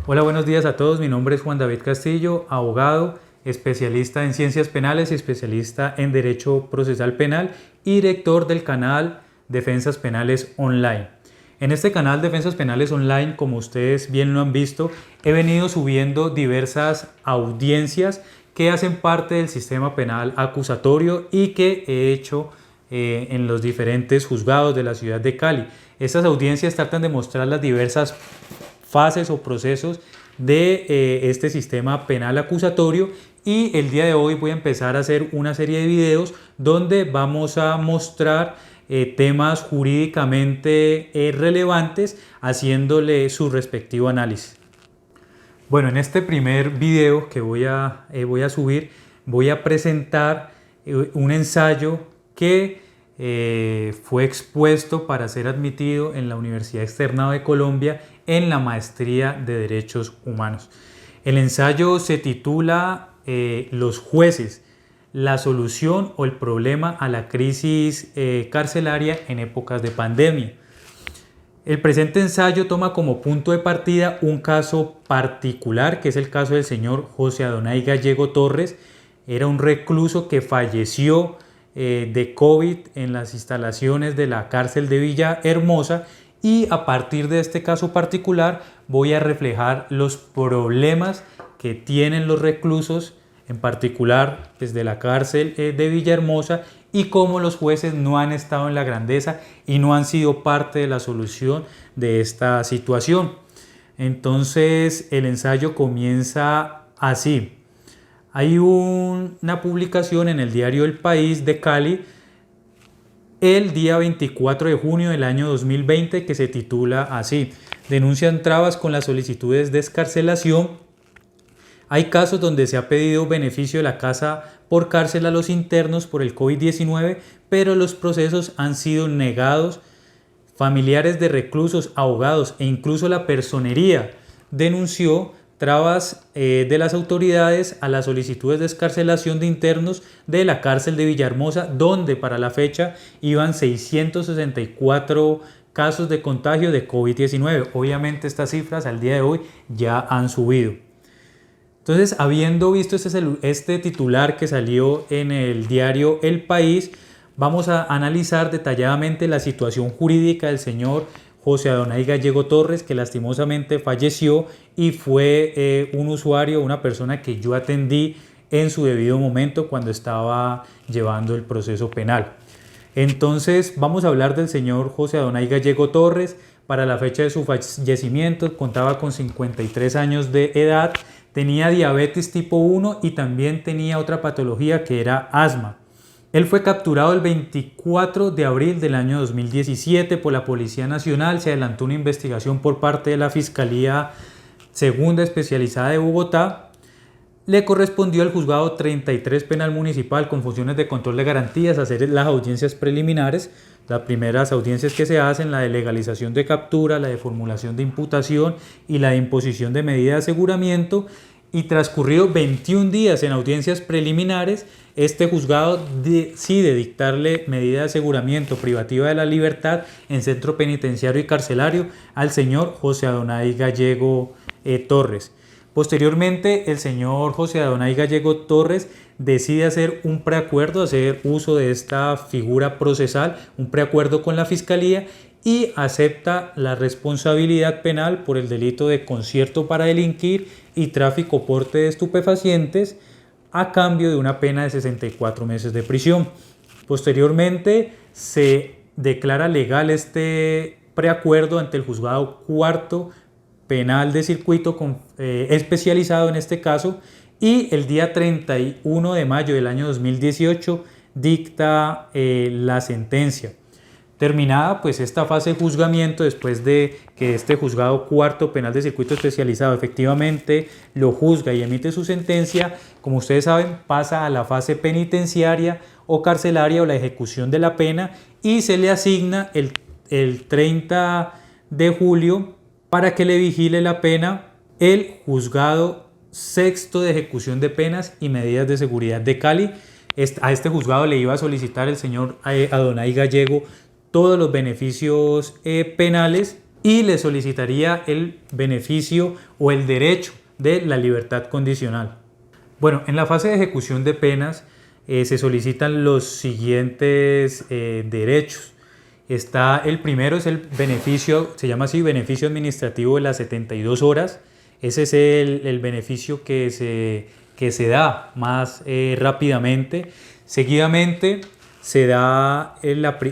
Hola, buenos días a todos. Mi nombre es Juan David Castillo, abogado, especialista en ciencias penales y especialista en derecho procesal penal y director del canal Defensas Penales Online. En este canal Defensas Penales Online, como ustedes bien lo han visto, he venido subiendo diversas audiencias que hacen parte del sistema penal acusatorio y que he hecho en los diferentes juzgados de la ciudad de Cali. Estas audiencias tratan de mostrar las diversas fases o procesos de este sistema penal acusatorio, y el día de hoy voy a empezar a hacer una serie de videos donde vamos a mostrar temas jurídicamente relevantes, haciéndole su respectivo análisis. Bueno, en este primer video que voy a subir, voy a presentar un ensayo que fue expuesto para ser admitido en la Universidad Externado de Colombia en la maestría de Derechos Humanos. El ensayo se titula Los jueces, la solución o el problema a la crisis carcelaria en épocas de pandemia. El presente ensayo toma como punto de partida un caso particular, que es el caso del señor José Adonai Gallego Torres. Era un recluso que falleció de COVID en las instalaciones de la cárcel de Villahermosa, y a partir de este caso particular voy a reflejar los problemas que tienen los reclusos, en particular desde la cárcel de Villahermosa, y cómo los jueces no han estado en la grandeza y no han sido parte de la solución de esta situación. Entonces el ensayo comienza así. Hay una publicación en el diario El País de Cali el día 24 de junio del año 2020 que se titula así: denuncian trabas con las solicitudes de excarcelación. Hay casos donde se ha pedido beneficio de la casa por cárcel a los internos por el COVID-19, pero los procesos han sido negados. Familiares de reclusos, abogados e incluso la personería denunció trabas de las autoridades a las solicitudes de excarcelación de internos de la cárcel de Villahermosa, donde para la fecha iban 664 casos de contagio de COVID-19. Obviamente estas cifras al día de hoy ya han subido. Entonces, habiendo visto este titular que salió en el diario El País, vamos a analizar detalladamente la situación jurídica del señor José Adonai Gallego Torres, que lastimosamente falleció y fue un usuario, una persona que yo atendí en su debido momento cuando estaba llevando el proceso penal. Entonces vamos a hablar del señor José Adonai Gallego Torres. Para la fecha de su fallecimiento contaba con 53 años de edad, tenía diabetes tipo 1 y también tenía otra patología que era asma. Él fue capturado el 24 de abril del año 2017 por la Policía Nacional. Se adelantó una investigación por parte de la Fiscalía Segunda Especializada de Bogotá. Le correspondió al juzgado 33 penal municipal con funciones de control de garantías hacer las audiencias preliminares. Las primeras audiencias que se hacen, la de legalización de captura, la de formulación de imputación y la de imposición de medida de aseguramiento. Y transcurridos 21 días en audiencias preliminares, este juzgado decide dictarle medida de aseguramiento privativa de la libertad en centro penitenciario y carcelario al señor José Adonai Gallego Torres. Posteriormente, el señor José Adonai Gallego Torres decide hacer un preacuerdo, hacer uso de esta figura procesal, un preacuerdo con la Fiscalía, y acepta la responsabilidad penal por el delito de concierto para delinquir y tráfico porte de estupefacientes a cambio de una pena de 64 meses de prisión. Posteriormente se declara legal este preacuerdo ante el juzgado cuarto penal de circuito especializado en este caso, y el día 31 de mayo del año 2018 dicta la sentencia. Terminada pues esta fase de juzgamiento, después de que este juzgado cuarto penal de circuito especializado efectivamente lo juzga y emite su sentencia, como ustedes saben, pasa a la fase penitenciaria o carcelaria o la ejecución de la pena, y se le asigna el 30 de julio para que le vigile la pena el juzgado sexto de ejecución de penas y medidas de seguridad de Cali. A este juzgado le iba a solicitar el señor Adonai Gallego todos los beneficios penales y le solicitaría el beneficio o el derecho de la libertad condicional. Bueno, en la fase de ejecución de penas se solicitan los siguientes derechos. El primero es el beneficio, se llama así, beneficio administrativo de las 72 horas. Ese es el beneficio que se da más rápidamente. Seguidamente se da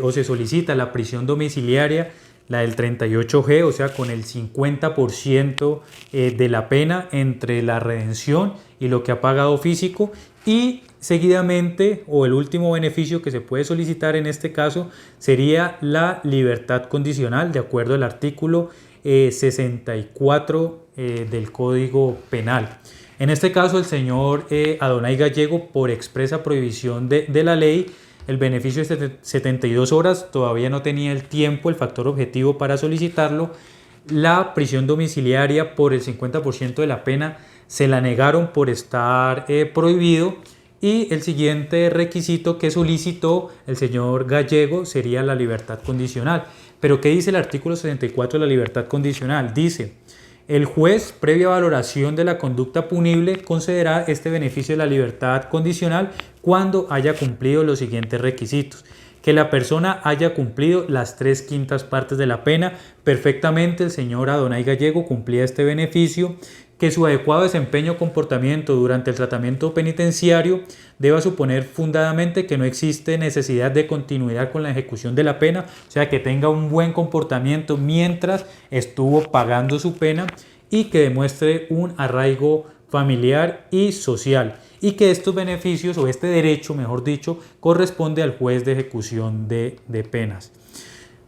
o se solicita la prisión domiciliaria, la del 38G, o sea, con el 50% de la pena entre la redención y lo que ha pagado físico. Y seguidamente, o el último beneficio que se puede solicitar en este caso, sería la libertad condicional, de acuerdo al artículo 64 del Código Penal. En este caso, el señor Adonai Gallego, por expresa prohibición de la ley, el beneficio de 72 horas todavía no tenía el tiempo, el factor objetivo para solicitarlo. La prisión domiciliaria por el 50% de la pena se la negaron por estar prohibido. Y el siguiente requisito que solicitó el señor Gallego sería la libertad condicional. Pero ¿qué dice el artículo 64 de la libertad condicional? Dice: el juez, previa valoración de la conducta punible, concederá este beneficio de la libertad condicional cuando haya cumplido los siguientes requisitos: que la persona haya cumplido las 3/5 partes de la pena. Perfectamente el señor Adonai Gallego cumplía este beneficio. Que su adecuado desempeño o comportamiento durante el tratamiento penitenciario deba suponer fundadamente que no existe necesidad de continuidad con la ejecución de la pena, o sea, que tenga un buen comportamiento mientras estuvo pagando su pena, y que demuestre un arraigo familiar y social, y que estos beneficios, o este derecho mejor dicho, corresponde al juez de ejecución de penas.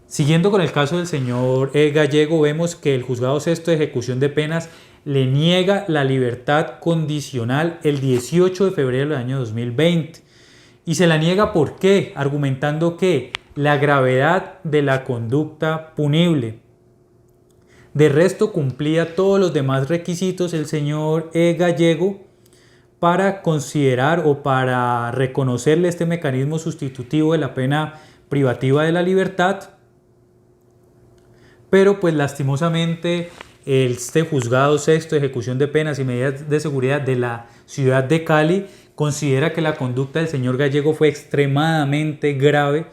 Siguiendo con el caso del señor Gallego, vemos que el Juzgado Sexto de Ejecución de Penas le niega la libertad condicional el 18 de febrero del año 2020. Y se la niega, ¿por qué? Argumentando que la gravedad de la conducta punible. De resto, cumplía todos los demás requisitos el señor Gallego para considerar o para reconocerle este mecanismo sustitutivo de la pena privativa de la libertad. Pero pues lastimosamente este Juzgado Sexto de Ejecución de Penas y Medidas de Seguridad de la ciudad de Cali considera que la conducta del señor Gallego fue extremadamente grave,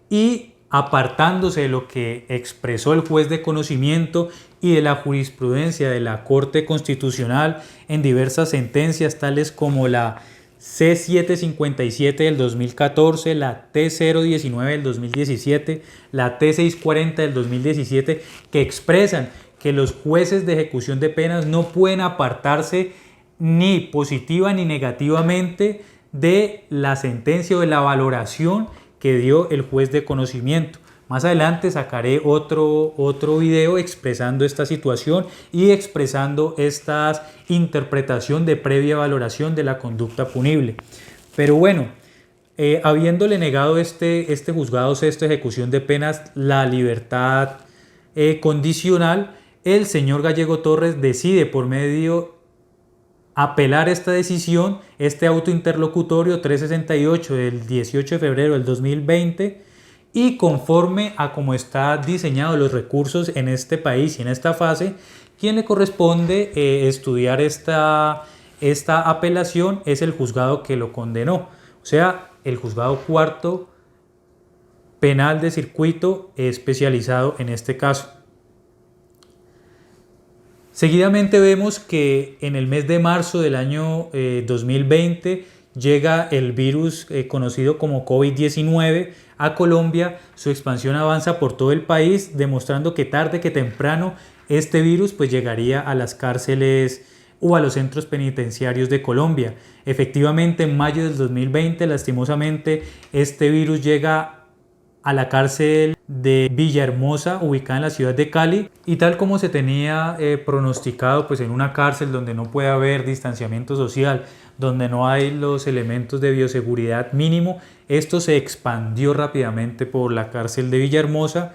y apartándose de lo que expresó el juez de conocimiento y de la jurisprudencia de la Corte Constitucional en diversas sentencias tales como la C757 del 2014, la T019 del 2017, la T640 del 2017, que expresan que los jueces de ejecución de penas no pueden apartarse ni positiva ni negativamente de la sentencia o de la valoración que dio el juez de conocimiento. Más adelante sacaré otro video expresando esta situación y expresando esta interpretación de previa valoración de la conducta punible. Pero bueno, habiéndole negado este Juzgado Sexto de Ejecución de Penas la libertad condicional, el señor Gallego Torres decide, por medio apelar esta decisión, este auto interlocutorio 368 del 18 de febrero del 2020, y conforme a cómo está diseñado los recursos en este país y en esta fase, quien le corresponde estudiar esta apelación es el juzgado que lo condenó, o sea, el Juzgado Cuarto Penal de Circuito especializado en este caso. Seguidamente vemos que en el mes de marzo del año 2020 llega el virus conocido como COVID-19 a Colombia. Su expansión avanza por todo el país, demostrando que tarde que temprano este virus pues llegaría a las cárceles o a los centros penitenciarios de Colombia. Efectivamente, en mayo del 2020, lastimosamente, este virus llega a la cárcel de Villahermosa, ubicada en la ciudad de Cali, y tal como se tenía pronosticado, pues en una cárcel donde no puede haber distanciamiento social, donde no hay los elementos de bioseguridad mínimo, esto se expandió rápidamente por la cárcel de Villahermosa,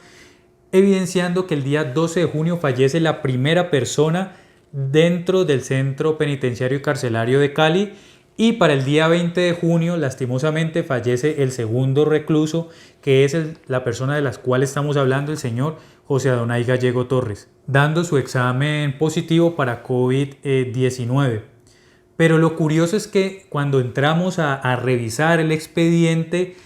evidenciando que el día 12 de junio fallece la primera persona dentro del centro penitenciario y carcelario de Cali, Y para el día 20 de junio, lastimosamente, fallece el segundo recluso, que es la persona de la cual estamos hablando, el señor José Adonai Gallego Torres, dando su examen positivo para COVID-19. Pero lo curioso es que cuando entramos a revisar el expediente,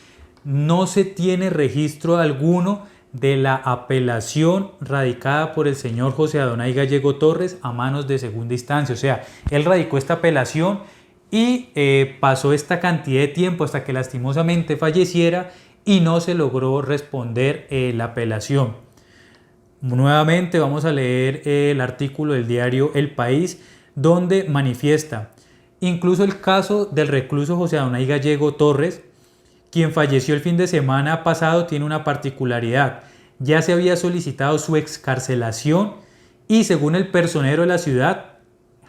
no se tiene registro alguno de la apelación radicada por el señor José Adonai Gallego Torres a manos de segunda instancia. O sea, él radicó esta apelación y pasó esta cantidad de tiempo hasta que lastimosamente falleciera y no se logró responder la apelación. Nuevamente vamos a leer el artículo del diario El País, donde manifiesta: incluso el caso del recluso José Adonai Gallego Torres, quien falleció el fin de semana pasado, tiene una particularidad. Ya se había solicitado su excarcelación y, según el personero de la ciudad,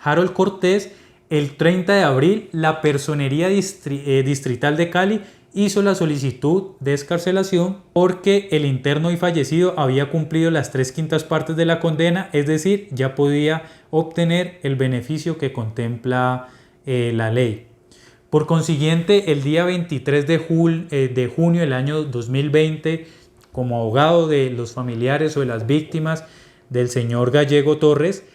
Harold Cortés, el 30 de abril, la Personería Distrital de Cali hizo la solicitud de excarcelación porque el interno y fallecido había cumplido las 3/5 partes de la condena, es decir, ya podía obtener el beneficio que contempla la ley. Por consiguiente, el día 23 de junio del año 2020, como abogado de los familiares o de las víctimas del señor Gallego Torres,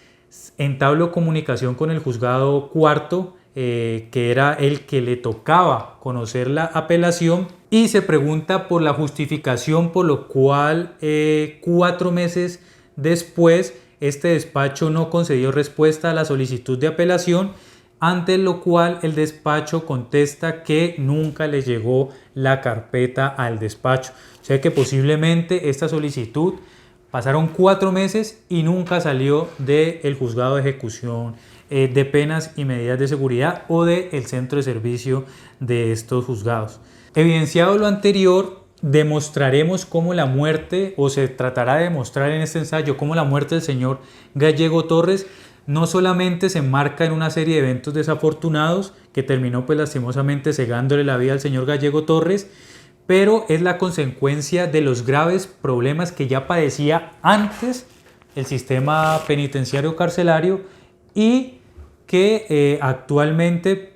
entablo comunicación con el juzgado cuarto, que era el que le tocaba conocer la apelación, y se pregunta por la justificación por lo cual 4 meses después este despacho no concedió respuesta a la solicitud de apelación, ante lo cual el despacho contesta que nunca le llegó la carpeta al despacho. O sea que posiblemente esta solicitud pasaron 4 meses y nunca salió del juzgado de ejecución de penas y medidas de seguridad o del centro de servicio de estos juzgados. Evidenciado lo anterior, demostraremos cómo la muerte, o se tratará de demostrar en este ensayo, cómo la muerte del señor Gallego Torres no solamente se enmarca en una serie de eventos desafortunados que terminó pues lastimosamente cegándole la vida al señor Gallego Torres, pero es la consecuencia de los graves problemas que ya padecía antes el sistema penitenciario carcelario y que actualmente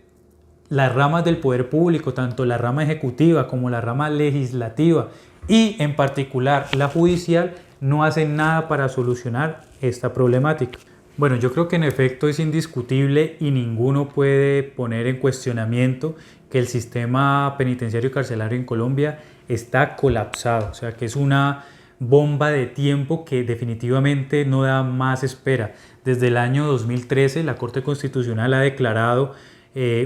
las ramas del poder público, tanto la rama ejecutiva como la rama legislativa y en particular la judicial, no hacen nada para solucionar esta problemática. Bueno, yo creo que en efecto es indiscutible y ninguno puede poner en cuestionamiento que el sistema penitenciario y carcelario en Colombia está colapsado, o sea que es una bomba de tiempo que definitivamente no da más espera. Desde el año 2013 la Corte Constitucional ha declarado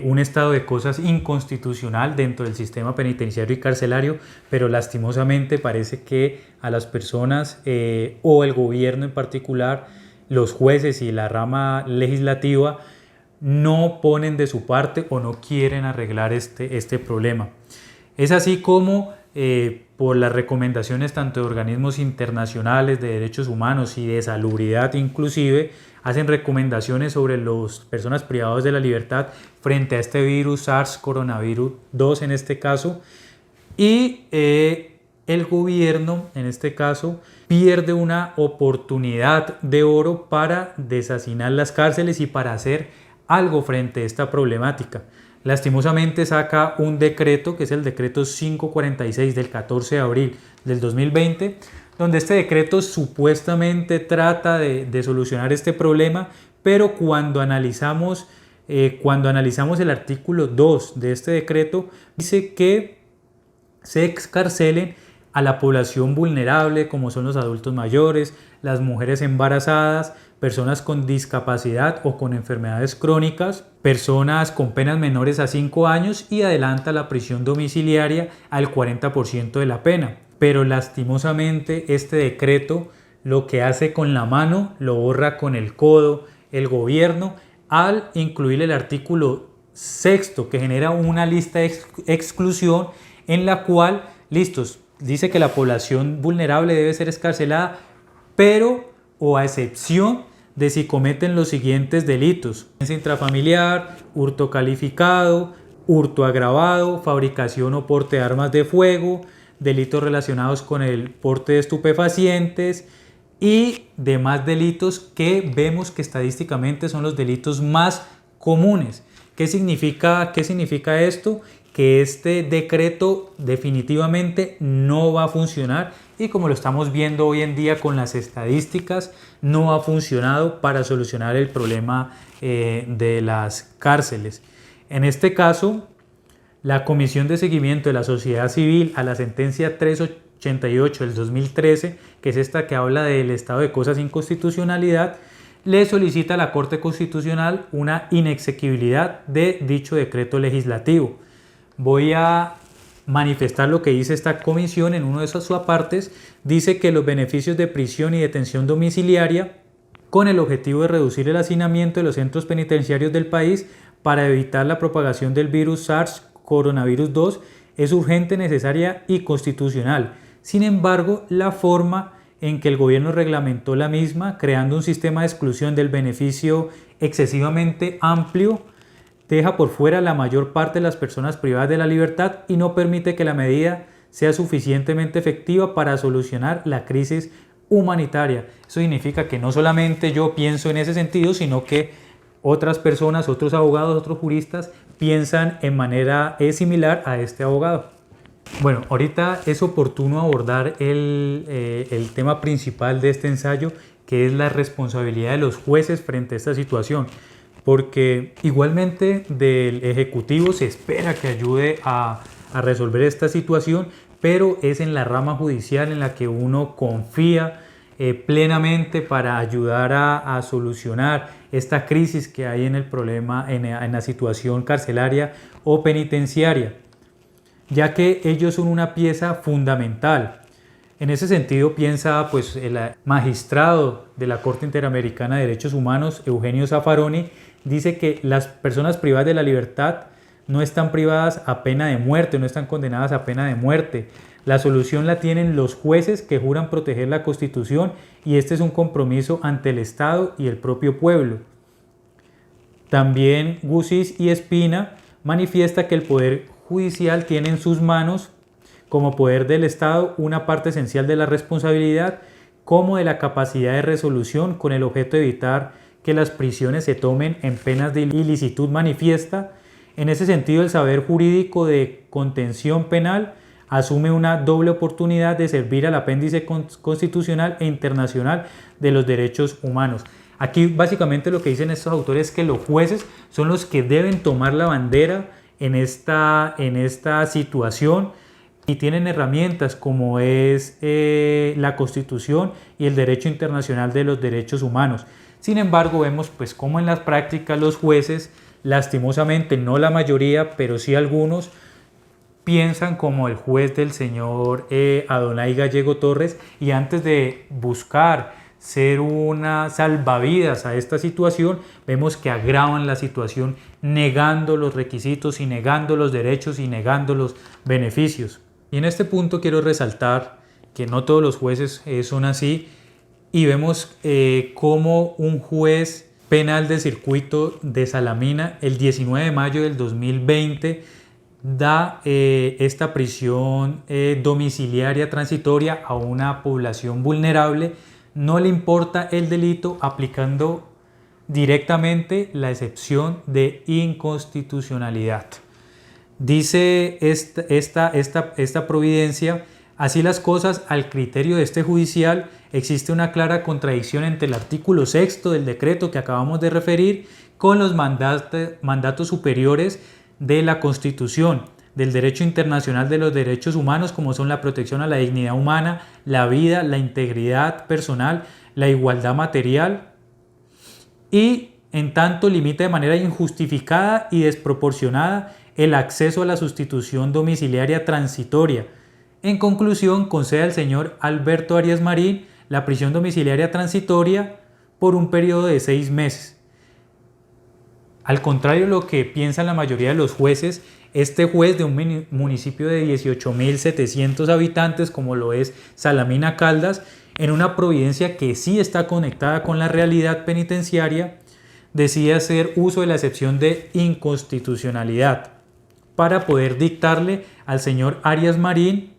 un estado de cosas inconstitucional dentro del sistema penitenciario y carcelario, pero lastimosamente parece que a las personas o el gobierno en particular, los jueces y la rama legislativa no ponen de su parte o no quieren arreglar este problema. Es así como por las recomendaciones tanto de organismos internacionales de derechos humanos y de salubridad inclusive, hacen recomendaciones sobre las personas privadas de la libertad frente a este virus SARS coronavirus 2 en este caso, y el gobierno en este caso pierde una oportunidad de oro para deshacinar las cárceles y para hacer algo frente a esta problemática. Lastimosamente saca un decreto, que es el decreto 546 del 14 de abril del 2020, donde este decreto supuestamente trata de solucionar este problema, pero cuando analizamos el artículo 2 de este decreto, dice que se excarcelen a la población vulnerable, como son los adultos mayores, las mujeres embarazadas, personas con discapacidad o con enfermedades crónicas, personas con penas menores a 5 años, y adelanta la prisión domiciliaria al 40% de la pena. Pero lastimosamente este decreto lo que hace con la mano lo borra con el codo el gobierno al incluir el artículo 6 que genera una lista de exclusión en la cual, dice que la población vulnerable debe ser excarcelada, pero o a excepción de si cometen los siguientes delitos: violencia intrafamiliar, hurto calificado, hurto agravado, fabricación o porte de armas de fuego, delitos relacionados con el porte de estupefacientes y demás delitos que vemos que estadísticamente son los delitos más comunes, ¿Qué significa esto? Que este decreto definitivamente no va a funcionar y, como lo estamos viendo hoy en día con las estadísticas, no ha funcionado para solucionar el problema de las cárceles. En este caso, la Comisión de Seguimiento de la Sociedad Civil a la sentencia 388 del 2013, que es esta que habla del estado de cosas sin constitucionalidad, le solicita a la Corte Constitucional una inexequibilidad de dicho decreto legislativo. Voy a manifestar lo que dice esta comisión en uno de sus apartes. Dice que los beneficios de prisión y detención domiciliaria, con el objetivo de reducir el hacinamiento de los centros penitenciarios del país para evitar la propagación del virus SARS coronavirus 2, es urgente, necesaria y constitucional. Sin embargo, la forma en que el gobierno reglamentó la misma, creando un sistema de exclusión del beneficio excesivamente amplio, deja por fuera la mayor parte de las personas privadas de la libertad y no permite que la medida sea suficientemente efectiva para solucionar la crisis humanitaria. Eso significa que no solamente yo pienso en ese sentido, sino que otras personas, otros abogados, otros juristas piensan en manera similar a este abogado. Bueno, ahorita es oportuno abordar el tema principal de este ensayo, que es la responsabilidad de los jueces frente a esta situación, porque igualmente del Ejecutivo se espera que ayude a resolver esta situación, pero es en la rama judicial en la que uno confía plenamente para ayudar a solucionar esta crisis que hay en el problema, en la situación carcelaria o penitenciaria, ya que ellos son una pieza fundamental. En ese sentido piensa pues, el magistrado de la Corte Interamericana de Derechos Humanos, Eugenio Zaffaroni, dice que las personas privadas de la libertad no están privadas a pena de muerte, no están condenadas a pena de muerte. La solución la tienen los jueces que juran proteger la Constitución, y este es un compromiso ante el Estado y el propio pueblo. También Gusís y Espina manifiesta que el Poder Judicial tiene en sus manos, como poder del Estado, una parte esencial de la responsabilidad, como de la capacidad de resolución, con el objeto de evitar que las prisiones se tomen en penas de ilicitud manifiesta. En ese sentido, el saber jurídico de contención penal asume una doble oportunidad de servir al apéndice constitucional e internacional de los derechos humanos. Aquí básicamente lo que dicen estos autores es que los jueces son los que deben tomar la bandera en esta situación, y tienen herramientas como es la Constitución y el derecho internacional de los derechos humanos. Sin embargo, vemos pues cómo en las prácticas los jueces, lastimosamente no la mayoría, pero sí algunos, piensan como el juez del señor Adonai Gallego Torres, y antes de buscar ser una salvavidas a esta situación, vemos que agravan la situación negando los requisitos y negando los derechos y negando los beneficios. Y en este punto quiero resaltar que no todos los jueces son así, y vemos cómo un juez penal de circuito de Salamina el 19 de mayo del 2020 da esta prisión domiciliaria transitoria a una población vulnerable. No le importa el delito, aplicando directamente la excepción de inconstitucionalidad. Dice esta providencia: así las cosas, al criterio de este judicial, existe una clara contradicción entre el artículo 6 del decreto que acabamos de referir con los mandatos superiores de la Constitución, del derecho internacional de los derechos humanos, como son la protección a la dignidad humana, la vida, la integridad personal, la igualdad material, y en tanto limita de manera injustificada y desproporcionada el acceso a la sustitución domiciliaria transitoria. En conclusión, concede al señor Alberto Arias Marín la prisión domiciliaria transitoria por un periodo de 6 meses. Al contrario de lo que piensan la mayoría de los jueces, este juez de un municipio de 18.700 habitantes, como lo es Salamina Caldas, en una providencia que sí está conectada con la realidad penitenciaria, decide hacer uso de la excepción de inconstitucionalidad para poder dictarle al señor Arias Marín,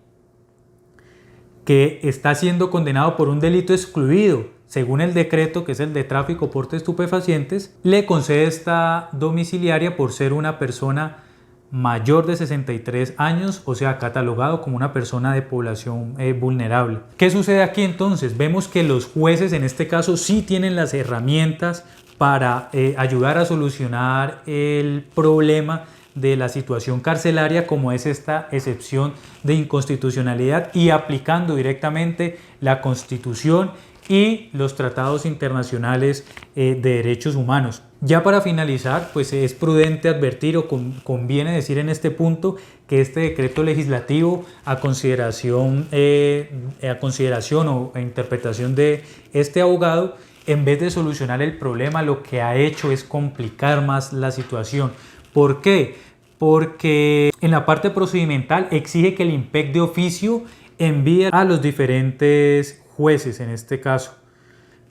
que está siendo condenado por un delito excluido, según el decreto, que es el de tráfico porte de estupefacientes, le concede esta domiciliaria por ser una persona mayor de 63 años, o sea, catalogado como una persona de población vulnerable. ¿Qué sucede aquí entonces? Vemos que los jueces en este caso sí tienen las herramientas para ayudar a solucionar el problema de la situación carcelaria, como es esta excepción de inconstitucionalidad, y aplicando directamente la Constitución y los tratados internacionales de derechos humanos. Ya para finalizar, pues es prudente advertir o conviene decir en este punto que este decreto legislativo a consideración o a interpretación de este abogado, en vez de solucionar el problema, lo que ha hecho es complicar más la situación. ¿Por qué? Porque en la parte procedimental exige que el INPEC de oficio envíe a los diferentes jueces en este caso.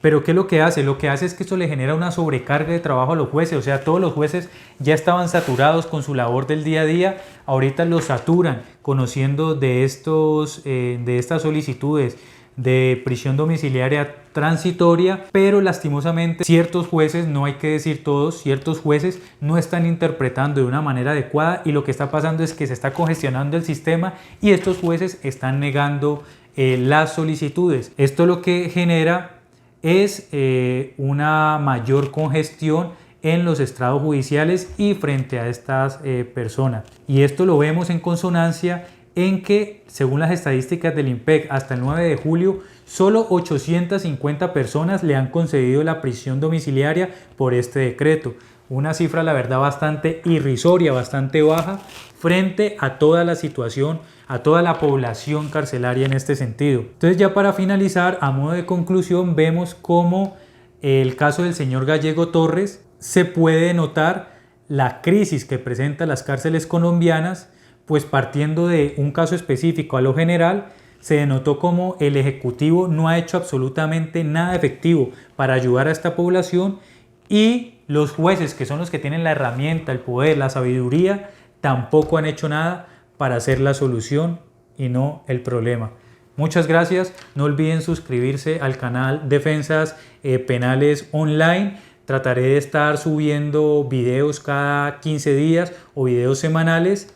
Pero ¿qué es lo que hace? Lo que hace es que esto le genera una sobrecarga de trabajo a los jueces. O sea, todos los jueces ya estaban saturados con su labor del día a día. Ahorita los saturan conociendo de estas solicitudes de prisión domiciliaria transitoria, pero lastimosamente ciertos jueces, no hay que decir todos, ciertos jueces no están interpretando de una manera adecuada, y lo que está pasando es que se está congestionando el sistema y estos jueces están negando las solicitudes. Esto lo que genera es una mayor congestión en los estrados judiciales y frente a estas personas. Y esto lo vemos en consonancia en que, según las estadísticas del INPEC, hasta el 9 de julio, solo 850 personas le han concedido la prisión domiciliaria por este decreto. Una cifra, la verdad, bastante irrisoria, bastante baja frente a toda la situación, a toda la población carcelaria en este sentido. Entonces, ya para finalizar, a modo de conclusión, vemos cómo el caso del señor Gallego Torres se puede notar la crisis que presentan las cárceles colombianas, pues partiendo de un caso específico a lo general, se denotó cómo el Ejecutivo no ha hecho absolutamente nada efectivo para ayudar a esta población, y los jueces, que son los que tienen la herramienta, el poder, la sabiduría, tampoco han hecho nada para hacer la solución y no el problema. Muchas gracias. No olviden suscribirse al canal Defensas Penales Online. Trataré de estar subiendo videos cada 15 días o videos semanales.